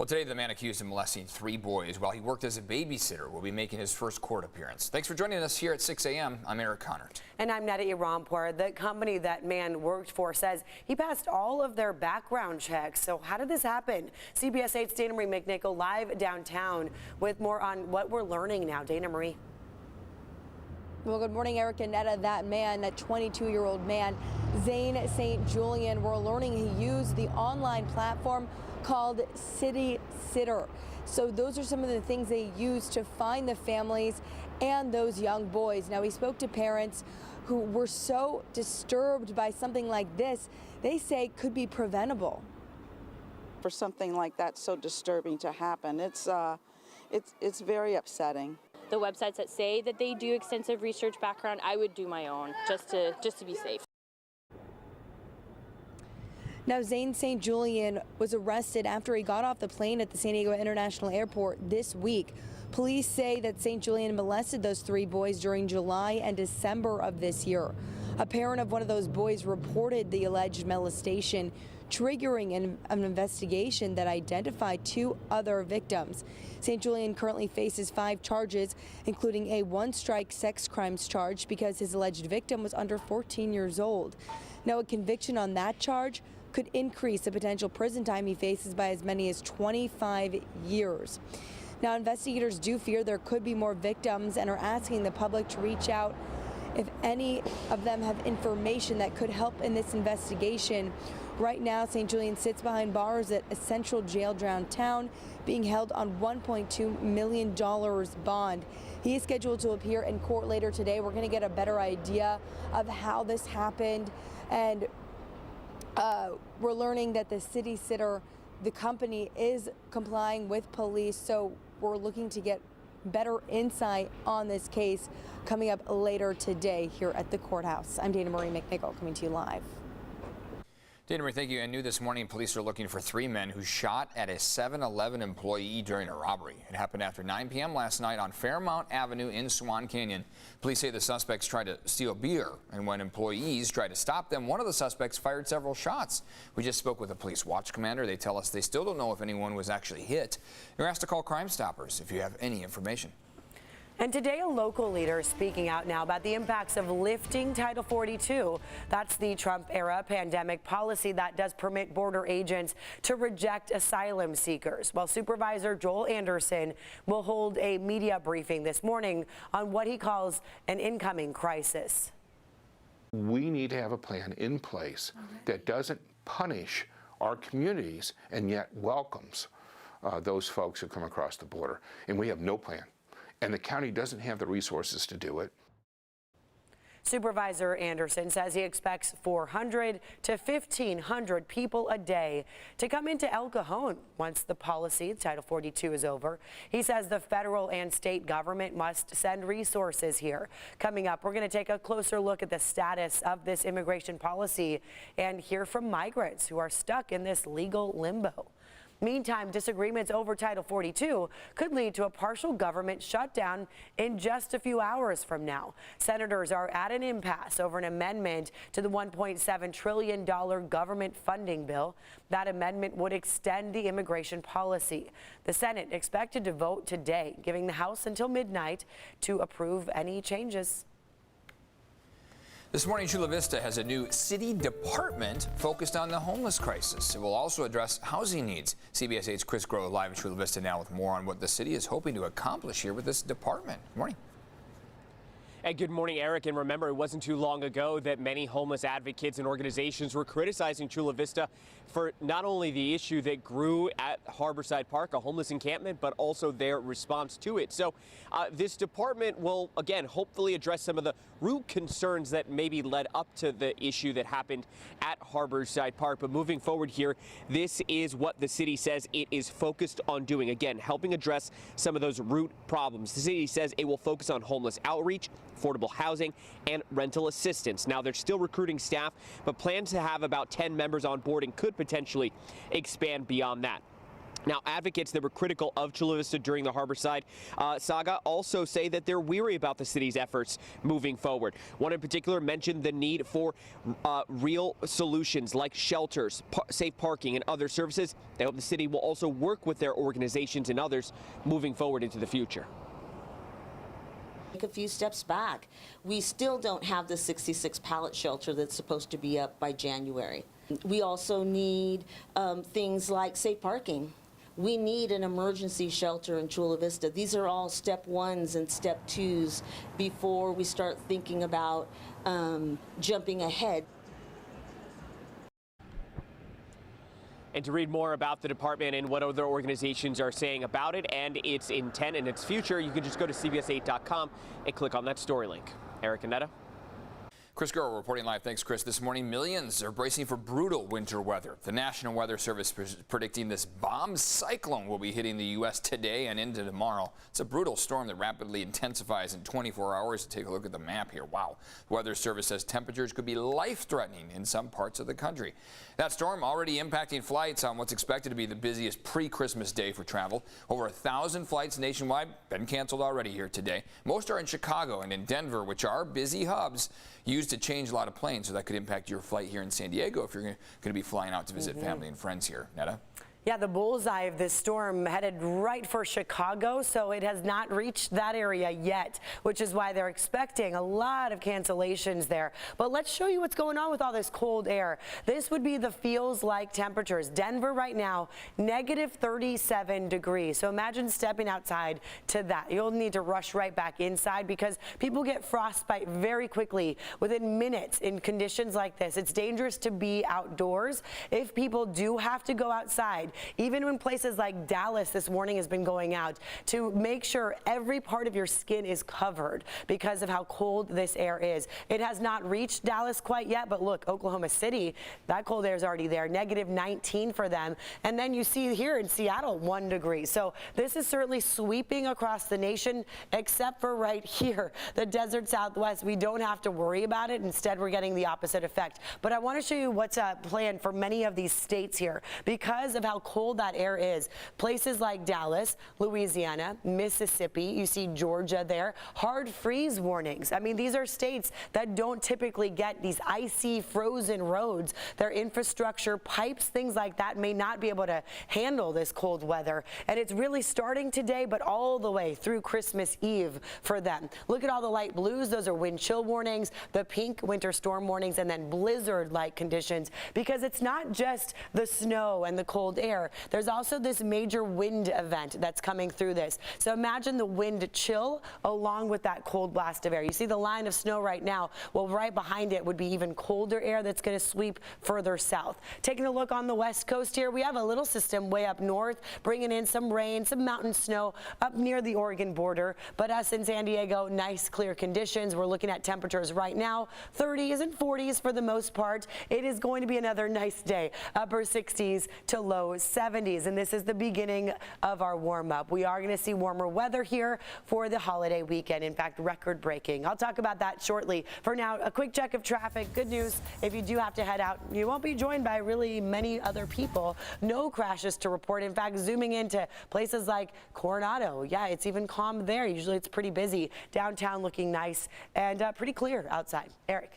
Well, today the man accused of molesting 3 boys while he worked as a babysitter will be making his first court appearance. Thanks for joining us here at 6 a.m. I'm Eric Connert. And I'm Netta Irampur. The company that man worked for says he passed all of their background checks. So how did this happen? CBS 8's Dana Marie McNichol live downtown with more on what we're learning now. Dana Marie. Well, good morning, Eric and Netta. That man, that 22-year-old man, Zane St. Julian, we're learning he used the online platform called City Sitter. So those are some of the things they used to find the families and those young boys. Now, we spoke to parents who were so disturbed by something like this, they say could be preventable. For something like that so disturbing to happen, it's very upsetting. The websites that say that they do extensive research background, I would do my own just to be safe. Now, Zane St. Julian was arrested after he got off the plane at the San Diego International Airport this week. Police say that St. Julian molested those 3 boys during July and December of this year. A parent of one of those boys reported the alleged molestation, triggering an investigation that identified 2 other victims. St. Julian currently faces 5 charges, including a 1-strike sex crimes charge because his alleged victim was under 14 years old. Now, a conviction on that charge could increase the potential prison time he faces by as many as 25 years. Now, investigators do fear there could be more victims and are asking the public to reach out if any of them have information that could help in this investigation. Right now, St. Julian sits behind bars at a central jail downtown, being held on $1.2 million bond. He is scheduled to appear in court later today. We're going to get a better idea of how this happened, and we're learning that the City Sitter, the company, is complying with police, so we're looking to get better insight on this case coming up later today here at the courthouse. I'm Dana Marie McNichol coming to you live. Dana Marie, thank you. And new this morning, police are looking for 3 men who shot at a 7-Eleven employee during a robbery. It happened after 9 p.m. last night on Fairmount Avenue in Swan Canyon. Police say the suspects tried to steal beer, and when employees tried to stop them, one of the suspects fired several shots. We just spoke with a police watch commander. They tell us they still don't know if anyone was actually hit. You're asked to call Crime Stoppers if you have any information. And today, a local leader is speaking out now about the impacts of lifting Title 42. That's the Trump-era pandemic policy that does permit border agents to reject asylum seekers. While Supervisor Joel Anderson will hold a media briefing this morning on what he calls an incoming crisis. We need to have a plan in place that doesn't punish our communities and yet welcomes those folks who come across the border. And we have no plan. And the county doesn't have the resources to do it. Supervisor Anderson says he expects 400 to 1,500 people a day to come into El Cajon once the policy, Title 42, is over. He says the federal and state government must send resources here. Coming up, we're going to take a closer look at the status of this immigration policy and hear from migrants who are stuck in this legal limbo. Meantime, disagreements over Title 42 could lead to a partial government shutdown in just a few hours from now. Senators are at an impasse over an amendment to the $1.7 trillion government funding bill. That amendment would extend the immigration policy. The Senate expected to vote today, giving the House until midnight to approve any changes. This morning, Chula Vista has a new city department focused on the homeless crisis. It will also address housing needs. CBS 8's Chris Groh live in Chula Vista now with more on what the city is hoping to accomplish here with this department. Good morning. And good morning, Eric. And remember, it wasn't too long ago that many homeless advocates and organizations were criticizing Chula Vista for not only the issue that grew at Harborside Park, a homeless encampment, but also their response to it. So this department will, again, hopefully address some of the root concerns that maybe led up to the issue that happened at Harborside Park. But moving forward here, this is what the city says it is focused on doing. Again, helping address some of those root problems. The city says it will focus on homeless outreach, affordable housing, and rental assistance. Now, they're still recruiting staff, but plans to have about 10 members on board and could potentially expand beyond that. Now, advocates that were critical of Chula Vista during the Harborside saga also say that they're weary about the city's efforts moving forward. One in particular mentioned the need for real solutions like shelters, safe parking, and other services. They hope the city will also work with their organizations and others moving forward into the future. Take a few steps back. We still don't have the 66 pallet shelter that's supposed to be up by January. We also need things like safe parking. We need an emergency shelter in Chula Vista. These are all step ones and step twos before we start thinking about jumping ahead. And to read more about the department and what other organizations are saying about it and its intent and its future, you can just go to CBS8.com and click on that story link. Eric and Netta. Chris Gurr reporting live. Thanks, Chris. This morning, millions are bracing for brutal winter weather. The National Weather Service is predicting this bomb cyclone will be hitting the U.S. today and into tomorrow. It's a brutal storm that rapidly intensifies in 24 hours. Take a look at the map here. Wow. The Weather Service says temperatures could be life-threatening in some parts of the country. That storm already impacting flights on what's expected to be the busiest pre-Christmas day for travel. Over 1,000 flights nationwide been canceled already here today. Most are in Chicago and in Denver, which are busy hubs used to change a lot of planes, so that could impact your flight here in San Diego if you're going to be flying out to visit family and friends here. Netta? Yeah, the bullseye of this storm headed right for Chicago, so it has not reached that area yet, which is why they're expecting a lot of cancellations there. But let's show you what's going on with all this cold air. This would be the feels like temperatures. Denver right now, negative 37 degrees. So imagine stepping outside to that. You'll need to rush right back inside because people get frostbite very quickly within minutes in conditions like this. It's dangerous to be outdoors. If people do have to go outside, even when places like Dallas this morning has been going out, to make sure every part of your skin is covered because of how cold this air is. It has not reached Dallas quite yet, but look, Oklahoma City, that cold air is already there, negative 19 for them. And then you see here in Seattle, 1 degree. So this is certainly sweeping across the nation, except for right here, the desert Southwest. We don't have to worry about it. Instead, we're getting the opposite effect. But I want to show you what's planned for many of these states here because of how cold that air is. Places like Dallas, Louisiana, Mississippi, you see Georgia there, hard freeze warnings. I mean, these are states that don't typically get these icy, frozen roads. Their infrastructure, pipes, things like that may not be able to handle this cold weather. And it's really starting today, but all the way through Christmas Eve for them. Look at all the light blues. Those are wind chill warnings, the pink winter storm warnings, and then blizzard-like conditions, because it's not just the snow and the cold air. There's also this major wind event that's coming through this. So imagine the wind chill along with that cold blast of air. You see the line of snow right now. Well, right behind it would be even colder air that's going to sweep further south. Taking a look on the west coast here, we have a little system way up north bringing in some rain, some mountain snow up near the Oregon border. But us in San Diego, nice clear conditions. We're looking at temperatures right now, 30s and 40s for the most part. It is going to be another nice day, upper 60s to low 70s, and this is the beginning of our warm-up. We are going to see warmer weather here for the holiday weekend. In fact, record-breaking. I'll talk about that shortly. For now, a quick check of traffic. Good news, if you do have to head out, you won't be joined by really many other people. No crashes to report. In fact, zooming into places like Coronado, yeah, it's even calm there. Usually it's pretty busy. Downtown looking nice and pretty clear outside. Eric.